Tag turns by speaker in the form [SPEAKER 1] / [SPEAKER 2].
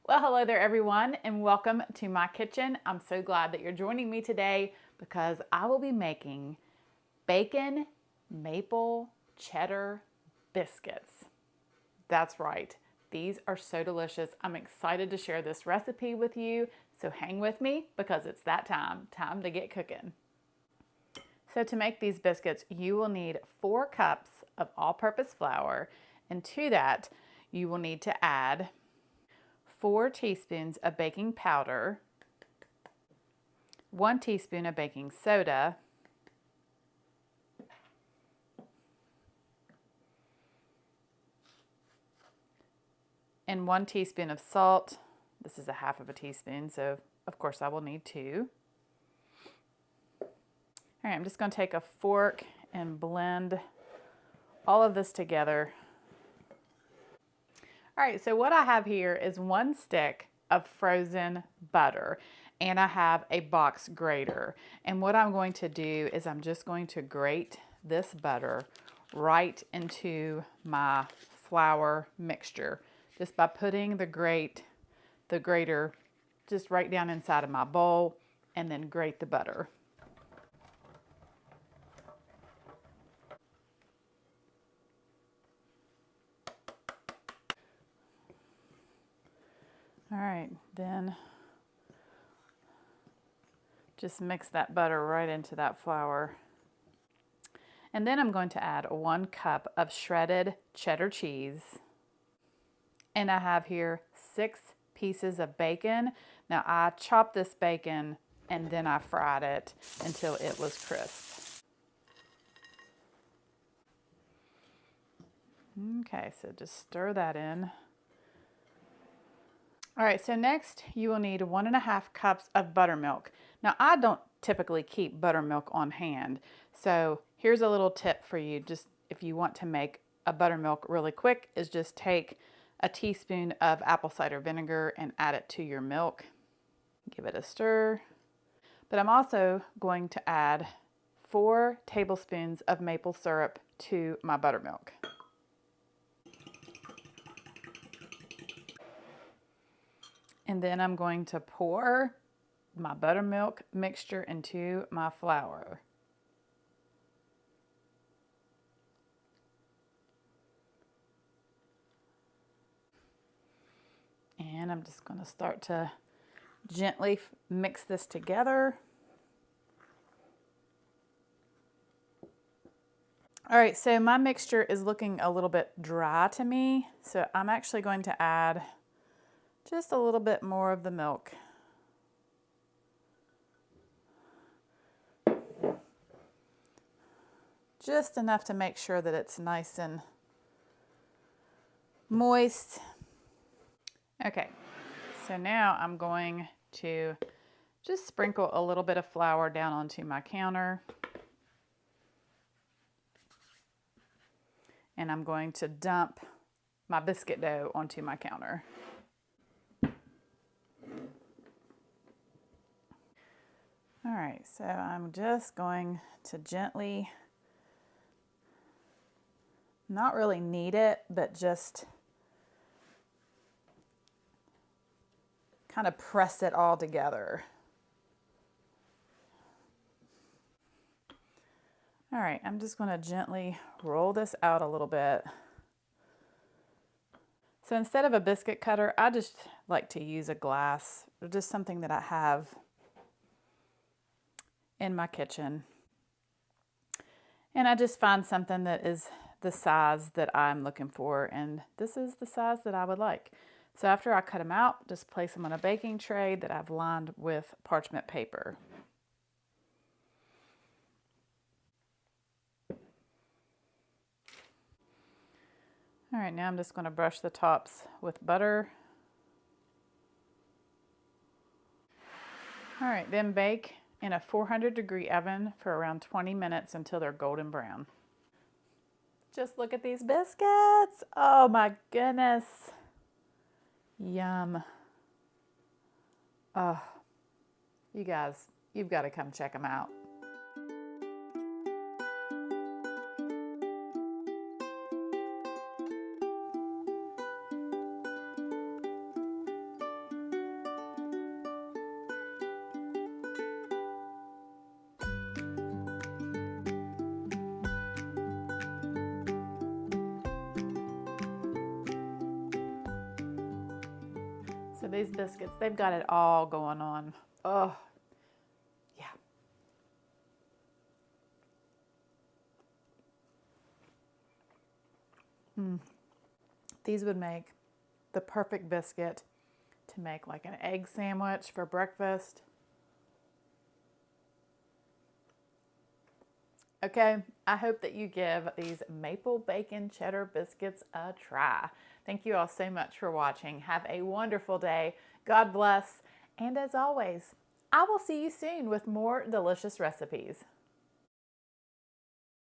[SPEAKER 1] Well, hello there everyone and welcome to my kitchen. I'm so glad that you're joining me today because I will be making bacon maple cheddar biscuits. That's right. These are so delicious. I'm excited to share this recipe with you. So hang with me because it's that time to get cooking. So to make these biscuits, you will need 4 cups of all-purpose flour, and to that you will need to add 4 teaspoons of baking powder, 1 teaspoon of baking soda, and 1 teaspoon of salt. This is a half of a teaspoon, so of course I will need 2. All right, I'm just going to take a fork and blend all of this together. All right, so what I have here is 1 stick of frozen butter, and I have a box grater. And what I'm going to do is I'm just going to grate this butter right into my flour mixture, just by putting the grater just right down inside of my bowl, and then grate the butter. All right, then just mix that butter right into that flour. And then I'm going to add 1 cup of shredded cheddar cheese. And I have here 6 pieces of bacon. Now I chopped this bacon and then I fried it until it was crisp. Okay, so just stir that in. All right, so next you will need 1.5 cups of buttermilk. Now I don't typically keep buttermilk on hand, so here's a little tip for you. Just if you want to make a buttermilk really quick, is just take a teaspoon of apple cider vinegar and add it to your milk. Give it a stir. But I'm also going to add 4 tablespoons of maple syrup to my buttermilk. And then I'm going to pour my buttermilk mixture into my flour. And I'm just going to start to gently mix this together. All right, so my mixture is looking a little bit dry to me, so I'm actually going to add just a little bit more of the milk. Just enough to make sure that it's nice and moist. Okay, so now I'm going to just sprinkle a little bit of flour down onto my counter. And I'm going to dump my biscuit dough onto my counter. All right, so I'm just going to gently, not really knead it, but just kind of press it all together. All right, I'm just going to gently roll this out a little bit. So instead of a biscuit cutter, I just like to use a glass, or just something that I have in my kitchen. And I just find something that is the size that I'm looking for, and this is the size that I would like. So after I cut them out, just place them on a baking tray that I've lined with parchment paper. All right, now I'm just going to brush the tops with butter. All right, then bake in a 400-degree oven for around 20 minutes until they're golden brown. Just look at these biscuits. Oh my goodness. Yum. Oh, you guys, you've got to come check them out. So these biscuits, they've got it all going on. Oh, yeah. These would make the perfect biscuit to make like an egg sandwich for breakfast. Okay, I hope that you give these maple bacon cheddar biscuits a try. Thank you all so much for watching. Have a wonderful day. God bless. And as always, I will see you soon with more delicious recipes.